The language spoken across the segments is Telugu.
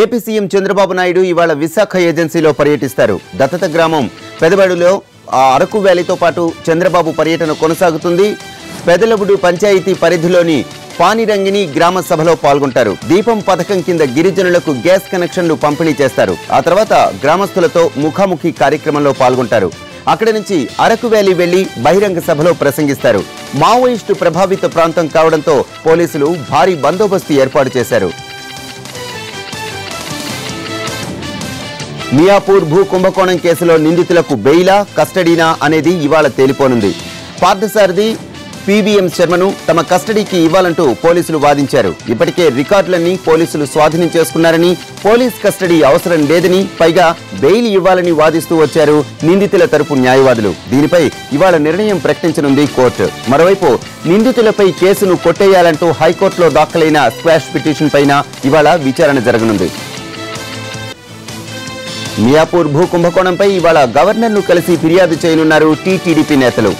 ఏపీ సీఎం చంద్రబాబు నాయుడు ఇవాళ విశాఖ ఏజెన్సీలో పర్యటిస్తారు. దత్తత గ్రామం పెదబడులో అరకు వ్యాలీతో పాటు చంద్రబాబు పర్యటన కొనసాగుతుంది. పెదలబుడు పంచాయతీ పరిధిలోని పానిరంగిని గ్రామ సభలో పాల్గొంటారు. దీపం పథకం కింద గిరిజనులకు గ్యాస్ కనెక్షన్లు పంపిణీ చేస్తారు. ఆ తర్వాత గ్రామస్తులతో ముఖాముఖి కార్యక్రమంలో పాల్గొంటారు. అక్కడి నుంచి అరకు వ్యాలీ వెళ్లి బహిరంగ సభలో ప్రసంగిస్తారు. మావోయిస్టు ప్రభావిత ప్రాంతం కావడంతో పోలీసులు భారీ బందోబస్తు ఏర్పాటు చేశారు. మియాపూర్ భూ కుంభకోణం కేసులో నిందితులకు బెయిలా కస్టడీనా అనేది ఇవాళ తేలిపోనుంది. పార్థసారథి, పీబీఎం శర్మను తమ కస్టడీకి ఇవ్వాలంటూ పోలీసులు వాదించారు. ఇప్పటికే రికార్డులన్నీ పోలీసులు స్వాధీనం చేసుకున్నారని, పోలీస్ కస్టడీ అవసరం లేదని, పైగా బెయిల్ ఇవ్వాలని వాదిస్తూ వచ్చారు నిందితుల తరపు న్యాయవాదులు. దీనిపై ఇవాళ నిర్ణయం ప్రకటించనుంది కోర్టు. మరోవైపు నిందితులపై కేసును కొట్టేయాలంటూ హైకోర్టులో దాఖలైన స్క్వాష్ పిటిషన్ పైన ఇవాళ విచారణ జరగనుంది. మియాపూర్ భూ కుంభకోణంపై ఇవాళ గవర్నర్ను కలిసి ఫిర్యాదు చేయనున్నారు టీటీడీపీ నేతలు.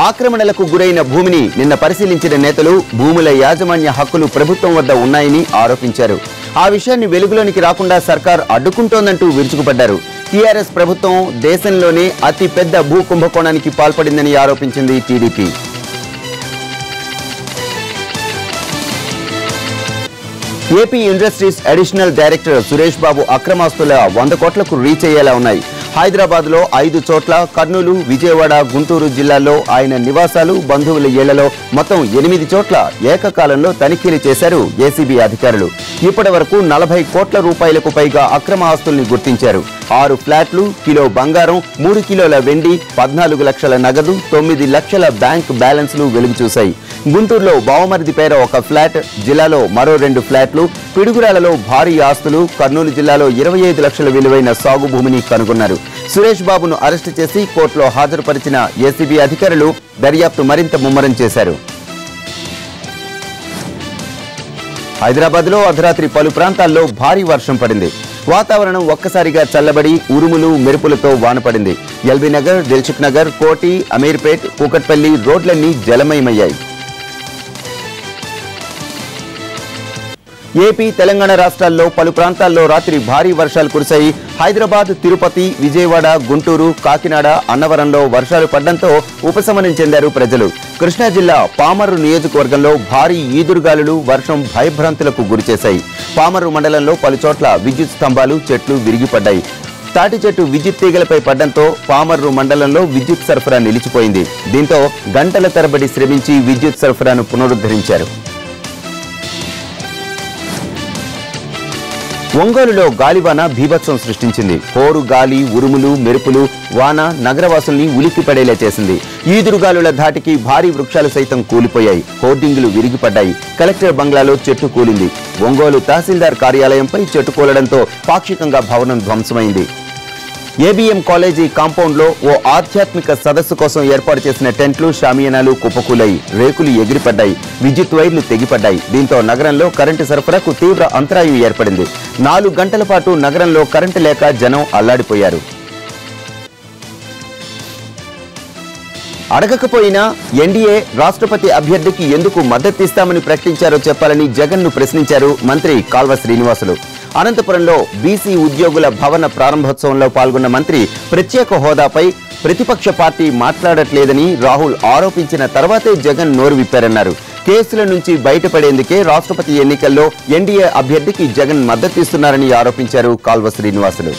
ఆక్రమణలకు గురైన భూమిని నిన్న పరిశీలించిన నేతలు భూముల యాజమాన్య హక్కులు ప్రభుత్వం వద్ద ఉన్నాయని ఆరోపించారు. ఆ విషయాన్ని వెలుగులోనికి రాకుండా సర్కార్ అడ్డుకుంటోందంటూ విరుచుకుపడ్డారు. టీఆర్ఎస్ ప్రభుత్వం దేశంలోనే అతి పెద్ద భూ కుంభకోణానికి పాల్పడిందని ఆరోపించింది TDP. AP industries additional director Suresh Babu అక్రమాస్తుల 100 కోట్లకు రీచ్ అయ్యేలా ఉన్నాయి. హైదరాబాద్లో 5 చోట్ల, కర్నూలు, విజయవాడ, గుంటూరు జిల్లాల్లో ఆయన నివాసాలు, బంధువుల ఇళ్లలో మొత్తం 8 చోట్ల ఏకకాలంలో తనిఖీలు చేశారు ఏసీబీ అధికారులు. ఇప్పటి వరకు 40 కోట్ల రూపాయలకు పైగా అక్రమ ఆస్తుల్ని గుర్తించారు. 6 ఫ్లాట్లు, కిలో బంగారం, 3 కిలోల వెండి, 14 లక్షల నగదు, 9 లక్షల బ్యాంక్ బ్యాలెన్స్లు వెలుగు చూశాయి. గుంటూరులో బావమరిది పేర ఒక ఫ్లాట్, జిల్లాలో మరో 2 ఫ్లాట్లు, పిడుగురాలలో భారీ ఆస్తులు, కర్నూలు జిల్లాలో 25 లక్షల విలువైన సాగు భూమిని కనుగొన్నారు. సురేష్ బాబును అరెస్టు చేసి కోర్టులో హాజరుపరిచిన ఏసీబీ అధికారులు దర్యాప్తు మరింత ముమ్మరం చేశారు. హైదరాబాద్లో అర్ధరాత్రి పలు ప్రాంతాల్లో భారీ వర్షం పడింది. వాతావరణం ఒక్కసారిగా చల్లబడి ఉరుములు మెరుపులతో వానపడింది. ఎల్బీ నగర్, దిల్సుఖ్ నగర్, కోటి, అమీర్పేట్, కూకట్పల్లి రోడ్లన్నీ జలమయమయ్యాయి. ఏపీ, తెలంగాణ రాష్ట్రాల్లో పలు ప్రాంతాల్లో రాత్రి భారీ వర్షాలు కురిశాయి. హైదరాబాద్, తిరుపతి, విజయవాడ, గుంటూరు, కాకినాడ, అన్నవరంలో వర్షాలు పడడంతో ఉపశమనం చెందారు ప్రజలు. కృష్ణా జిల్లా పామర్రు నియోజకవర్గంలో భారీ ఈదురుగాలులు, వర్షం భయభ్రాంతులకు గురిచేశాయి. పామర్రు మండలంలో పలుచోట్ల విద్యుత్ స్తంభాలు, చెట్లు విరిగిపడ్డాయి. తాటి చెట్టు విద్యుత్ తీగలపై పడ్డంతో పామర్రు మండలంలో విద్యుత్ సరఫరా నిలిచిపోయింది. దీంతో గంటల తరబడి శ్రమించి విద్యుత్ సరఫరాను పునరుద్ధరించారు. ఒంగోలులో గాలివాన బీభత్సం సృష్టించింది. హోరు గాలి, ఉరుములు, మెరుపులు, వాన నగరవాసుల్ని ఉలిక్కిపడేలా చేసింది. ఈదురుగాలుల ధాటికి భారీ వృక్షాలు సైతం కూలిపోయాయి. హోర్డింగులు విరిగిపడ్డాయి. కలెక్టర్ బంగ్లాలో చెట్టు కూలింది. ఒంగోలు తహసీల్దార్ కార్యాలయంపై చెట్టు కూలడంతో పాక్షికంగా భవనం ధ్వంసమైంది. ఏబీఎం కాలేజీ కాంపౌండ్లో ఓ ఆధ్యాత్మిక సదస్సు కోసం ఏర్పాటు చేసిన టెంట్లు, షామియానాలు కుప్పకూలాయి. రేకులు ఎగిరిపడ్డాయి. విద్యుత్ వైర్లు తెగిపడ్డాయి. దీంతో నగరంలో కరెంటు సరఫరాకు తీవ్ర అంతరాయం ఏర్పడింది. 4 గంటల పాటు నగరంలో కరెంటు లేక జనం అల్లాడిపోయారు. అడగకపోయినా ఎన్డీఏ రాష్ట్రపతి అభ్యర్థికి ఎందుకు మద్దతిస్తామని ప్రకటించారో చెప్పాలని జగన్ను ప్రశ్నించారు మంత్రి కాల్వ శ్రీనివాసులు. అనంతపురంలో బీసీ ఉద్యోగుల భవన ప్రారంభోత్సవంలో పాల్గొన్న మంత్రి ప్రత్యేక హోదాపై ప్రతిపక్ష పార్టీ మాట్లాడట్లేదని రాహుల్ ఆరోపించిన తర్వాతే జగన్ నోరు విప్పారన్నారు. కేసుల నుంచి బయటపడేందుకే రాష్ట్రపతి ఎన్నికల్లో ఎన్డీఏ అభ్యర్థికి జగన్ మద్దతిస్తున్నారని ఆరోపించారు కాల్వ శ్రీనివాసులు.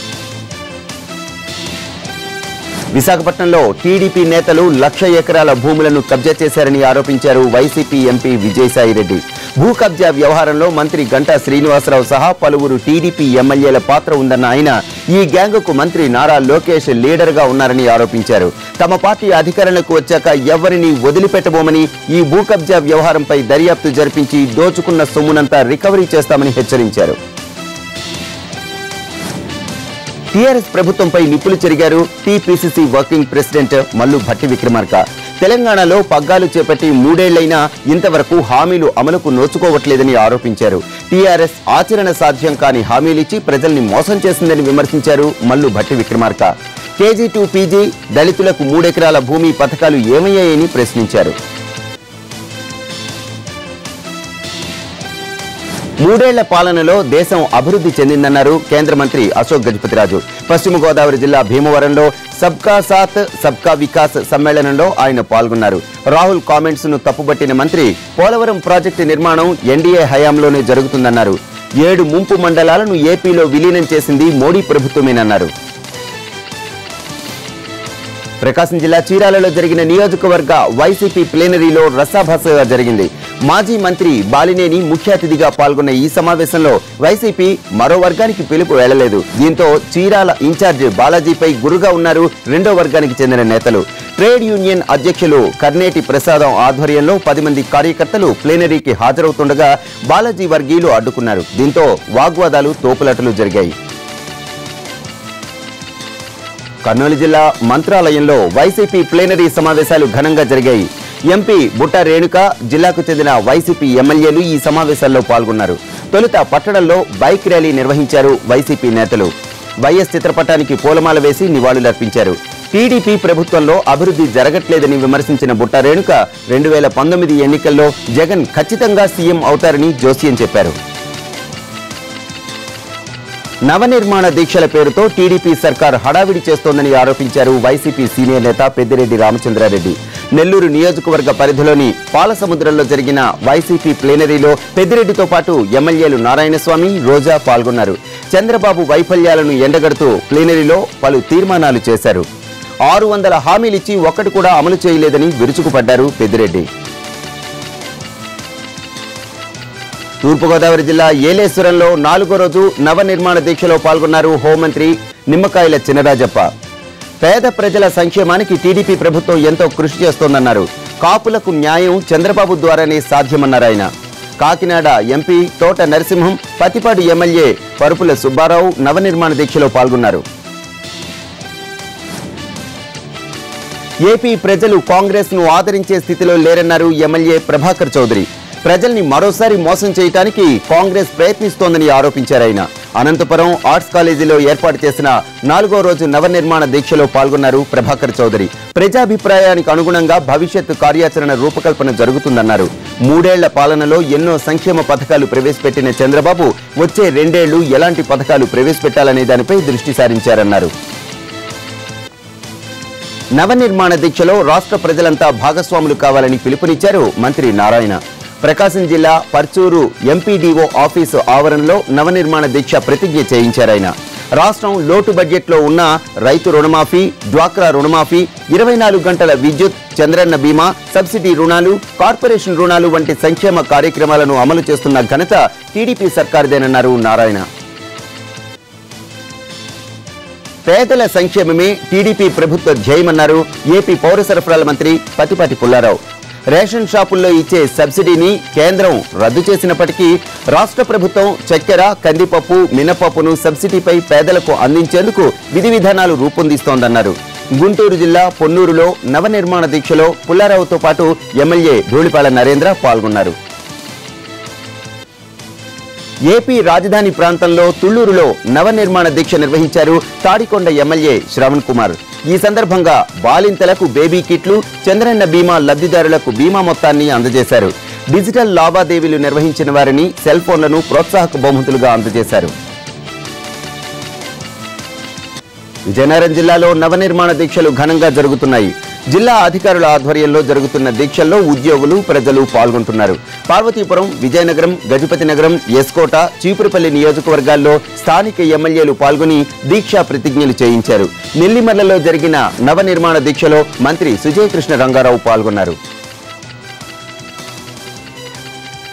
విశాఖపట్నంలో టీడీపీ నేతలు 1,00,000 ఎకరాల భూములను కబ్జా చేశారని ఆరోపించారు వైసీపీ ఎంపీ విజయసాయిరెడ్డి. భూ కబ్జా వ్యవహారంలో మంత్రి గంటా శ్రీనివాసరావు సహా పలువురు టీడీపీ ఎమ్మెల్యేల పాత్ర ఉందన్న ఆయన ఈ గ్యాంగుకు మంత్రి నారా లోకేష్ లీడర్గా ఉన్నారని ఆరోపించారు. తమ పార్టీ అధికారంలోకి వచ్చాక ఎవరిని వదిలిపెట్టబోమని, ఈ భూ కబ్జా వ్యవహారంపై దర్యాప్తు జరిపించి దోచుకున్న సొమ్మునంతా రికవరీ చేస్తామని హెచ్చరించారు. టీఆర్ఎస్ ప్రభుత్వంపై నిప్పులు చెరిగారు TPCC working president Mallu Bhatti Vikramarka. తెలంగాణలో పగ్గాలు చేపట్టి 3 ఏళ్లైనా ఇంతవరకు హామీలు అమలుకు నోచుకోవట్లేదని ఆరోపించారు. టీఆర్ఎస్ ఆచరణ సాధ్యం కాని హామీలిచ్చి ప్రజల్ని మోసం చేసిందని విమర్శించారు Mallu Bhatti Vikramarka. KG to PG, దళితులకు 3 ఎకరాల భూమి పథకాలు ఏమయ్యాయని ప్రశ్నించారు. మూడేళ్ల పాలనలో దేశం అభివృద్ధి చెందిందన్నారు కేంద్ర మంత్రి అశోక్ గజపతిరాజు. పశ్చిమ గోదావరి జిల్లా భీమవరంలో సబ్కా సాత్ సబ్కా వికాస్ సమ్మేళనంలో ఆయన పాల్గొన్నారు. రాహుల్ కామెంట్స్ ను తప్పుబట్టిన మంత్రి పోలవరం ప్రాజెక్టు నిర్మాణం ఎన్డీఏ హయాంలోనే జరుగుతుందన్నారు. 7 ముంపు మండలాలను ఏపీలో విలీనం చేసింది మోడీ ప్రభుత్వమేనన్నారు. ప్రకాశం జిల్లా చీరాలలో జరిగిన నియోజకవర్గ వైసీపీ ప్లేనరీలో రసాభాసగా జరిగింది. మాజీ మంత్రి బాలినేని ముఖ్య అతిథిగా పాల్గొన్న ఈ సమావేశంలో వైసీపీ మరో వర్గానికి పిలుపు వెళ్లలేదు. దీంతో చీరాల ఇన్ఛార్జ్ బాలాజీపై గురుగా ఉన్నారు రెండో వర్గానికి చెందిన నేతలు. ట్రేడ్ యూనియన్ అధ్యక్షులు కర్నేటి ప్రసాదం ఆధ్వర్యంలో 10 మంది కార్యకర్తలు ప్లేనరీకి హాజరవుతుండగా బాలాజీ వర్గీయులు అడ్డుకున్నారు. దీంతో వాగ్వాదాలు తోపులాటలు జరిగాయి. కర్నూలు జిల్లా మంత్రాలయంలో వైసీపీ ప్లేనరీ సమావేశాలు ఘనంగా జరిగాయి. ఎంపీ బుట్ట రేణుక, జిల్లాకు చెందిన వైసీపీ ఎమ్మెల్యేలు ఈ సమావేశాల్లో పాల్గొన్నారు. తొలుత పట్టణంలో బైక్ ర్యాలీ నిర్వహించారు వైసీపీ నేతలు. వైఎస్ చిత్రపటానికి పూలమాల వేసి నివాళులర్పించారు. టీడీపీ ప్రభుత్వంలో అభివృద్ధి జరగట్లేదని విమర్శించిన బుట్ట రేణుక 2019 ఎన్నికల్లో జగన్ ఖచ్చితంగా సీఎం అవుతారని జోస్యం చెప్పారు. నవనిర్మాణ దీక్షల పేరుతో టీడీపీ సర్కార్ హడావిడి చేస్తోందని ఆరోపించారు వైసీపీ సీనియర్ నేత పెద్దిరెడ్డి రామచంద్రారెడ్డి. నెల్లూరు నియోజకవర్గ పరిధిలోని పాలసముద్రంలో జరిగిన వైసీపీ ప్లేనరీలో పెద్దిరెడ్డితో పాటు ఎమ్మెల్యేలు నారాయణస్వామి, రోజా పాల్గొన్నారు. చంద్రబాబు వైఫల్యాలను ఎండగడుతూ ప్లేనరీలో పలు తీర్మానాలు చేశారు. 600 హామీలిచ్చి ఒక్కటి కూడా అమలు చేయలేదని విరుచుకుపడ్డారు పెద్దిరెడ్డి. తూర్పుగోదావరి జిల్లా ఏలేశ్వరంలో 4వ రోజు నవనిర్మాణ దీక్షలో పాల్గొన్నారు హోంమంత్రి నిమ్మకాయల చినరాజప్ప. పేద ప్రజల సంక్షేమానికి టీడీపీ ప్రభుత్వం ఎంతో కృషి చేస్తోందన్నారు. కాపులకు న్యాయం చంద్రబాబు ద్వారానే సాధ్యమన్నారు ఆయన. కాకినాడ ఎంపీ తోట నరసింహం, పతిపాడు ఎమ్మెల్యే పరుపుల సుబ్బారావు నవనిర్మాణ దీక్షలో పాల్గొన్నారు. ఏపీ ప్రజలు కాంగ్రెస్ ను ఆదరించే స్థితిలో లేరన్నారు ఎమ్మెల్యే ప్రభాకర్ చౌదరి. ప్రజల్ని మరోసారి మోసం చేయడానికి కాంగ్రెస్ ప్రయత్నిస్తోందని ఆరోపించారు ఆయన. అనంతపురం ఆర్ట్స్ కాలేజీలో ఏర్పాటు చేసిన 4వ రోజు నవనిర్మాణ దీక్షలో పాల్గొన్నారు ప్రభాకర్ చౌదరి. ప్రజాభిప్రాయానికి అనుగుణంగా భవిష్యత్తు కార్యాచరణ రూపకల్పన జరుగుతుందన్నారు. 3 ఏళ్ల పాలనలో ఎన్నో సంక్షేమ పథకాలు ప్రవేశపెట్టిన చంద్రబాబు వచ్చే 2 ఏళ్లు ఎలాంటి పథకాలు ప్రవేశపెట్టాలనే దానిపై దృష్టి సారించారన్నారు. నవనిర్మాణ దీక్షలో రాష్ట్ర ప్రజలంతా భాగస్వాములు కావాలని పిలుపునిచ్చారు మంత్రి నారాయణ. ప్రకాశం జిల్లా పర్చూరు ఎంపీడీఓ ఆఫీసు ఆవరణలో నవనిర్మాణ దీక్ష ప్రతిజ్ఞ చేయించారాయన. రాష్ట్రం లోటు బడ్జెట్లో ఉన్న రైతు రుణమాఫీ, డ్వాక్రా రుణమాఫీ, 24 గంటల విద్యుత్, చంద్రన్న బీమా, సబ్సిడీ రుణాలు, కార్పొరేషన్ రుణాలు వంటి సంక్షేమ కార్యక్రమాలను అమలు చేస్తున్న ఘనత టీడీపీ సర్కారుదేనన్నారు నారాయణ. పేదల సంక్షేమమే టీడీపీ ప్రభుత్వ ధ్యేయమన్నారు ఏపీ పౌర సరఫరాల మంత్రి పతిపాటి పుల్లారావు. రేషన్ షాపుల్లో ఇచ్చే సబ్సిడీని కేంద్రం రద్దు చేసినప్పటికీ రాష్ట్ర ప్రభుత్వం చక్కెర, కందిపప్పు, మినపప్పును సబ్సిడీపై పేదలకు అందించేందుకు విధి విధానాలు రూపొందిస్తోందన్నారు. గుంటూరు జిల్లా పొన్నూరులో నవనిర్మాణ దీక్షలో పుల్లారావుతో పాటు ఎమ్మెల్యే ధూళిపాల నరేంద్ర పాల్గొన్నారు. ఏపీ రాజధాని ప్రాంతంలో తుళ్లూరులో నవనిర్మాణ దీక్ష నిర్వహించారు తాడికొండ ఎమ్మెల్యే శ్రవణ్ కుమార్. ఈ సందర్భంగా బాలింతలకు బేబీ కిట్లు, చంద్రన్న బీమా లబ్ధిదారులకు బీమా మొత్తాన్ని అందజేశారు. డిజిటల్ లావాదేవీలు నిర్వహించిన వారిని సెల్ ఫోన్లను ప్రోత్సాహక బహుమతులుగా అందజేశారు. విజయనగరం జిల్లాలో నవనిర్మాణ దీక్షలు ఘనంగా జరుగుతున్నాయి. జిల్లా అధికారుల ఆధ్వర్యంలో జరుగుతున్న దీక్షల్లో ఉద్యోగులు, ప్రజలు పాల్గొంటున్నారు. పార్వతీపురం, విజయనగరం, గజపతి నగరం, ఎస్కోట, చీపురుపల్లి నియోజకవర్గాల్లో స్థానిక ఎమ్మెల్యేలు పాల్గొని దీక్షా ప్రతిజ్ఞలు చేయించారు. నెల్లిమర్లలో జరిగిన నవనిర్మాణ దీక్షలో మంత్రి సుజయ్ కృష్ణ రంగారావు పాల్గొన్నారు.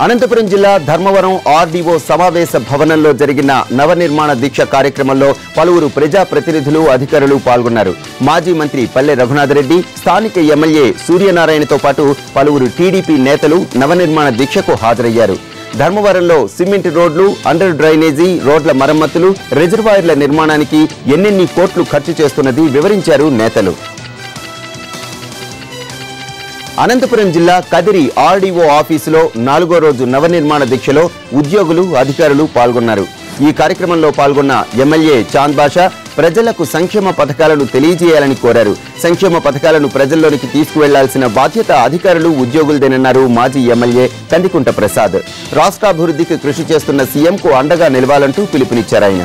అనంతపురం జిల్లా ధర్మవరం ఆర్డీఓ సమావేశ భవనంలో జరిగిన నవనిర్మాణ దీక్ష కార్యక్రమంలో పలువురు ప్రజాప్రతినిధులు, అధికారులు పాల్గొన్నారు. మాజీ మంత్రి పల్లె రఘునాథరెడ్డి, స్థానిక ఎమ్మెల్యే సూర్యనారాయణతో పాటు పలువురు టీడీపీ నేతలు నవనిర్మాణ దీక్షకు హాజరయ్యారు. ధర్మవరంలో సిమెంట్ రోడ్లు, అండర్ డ్రైనేజీ రోడ్ల మరమ్మతులు, రిజర్వాయర్ల నిర్మాణానికి ఎన్నెన్ని కోట్లు ఖర్చు చేస్తున్నది వివరించారు నేతలు. అనంతపురం జిల్లా కదిరి ఆర్డీఓ ఆఫీసులో 4వ రోజు నవనిర్మాణ దీక్షలో ఉద్యోగులు, అధికారులు పాల్గొన్నారు. ఈ కార్యక్రమంలో పాల్గొన్న ఎమ్మెల్యే చాంద్ బాషా, ప్రజలకు సంక్షేమ పథకాలను తెలియజేయాలని కోరారు. సంక్షేమ పథకాలను ప్రజల్లోనికి తీసుకువెళ్లాల్సిన బాధ్యత అధికారులు, ఉద్యోగులదేనన్నారు మాజీ ఎమ్మెల్యే కందికుంట ప్రసాద్. రాష్ట్రాభివృద్ధికి కృషి చేస్తున్న సీఎంకు అండగా నిలవాలంటూ పిలుపునిచ్చారు ఆయన.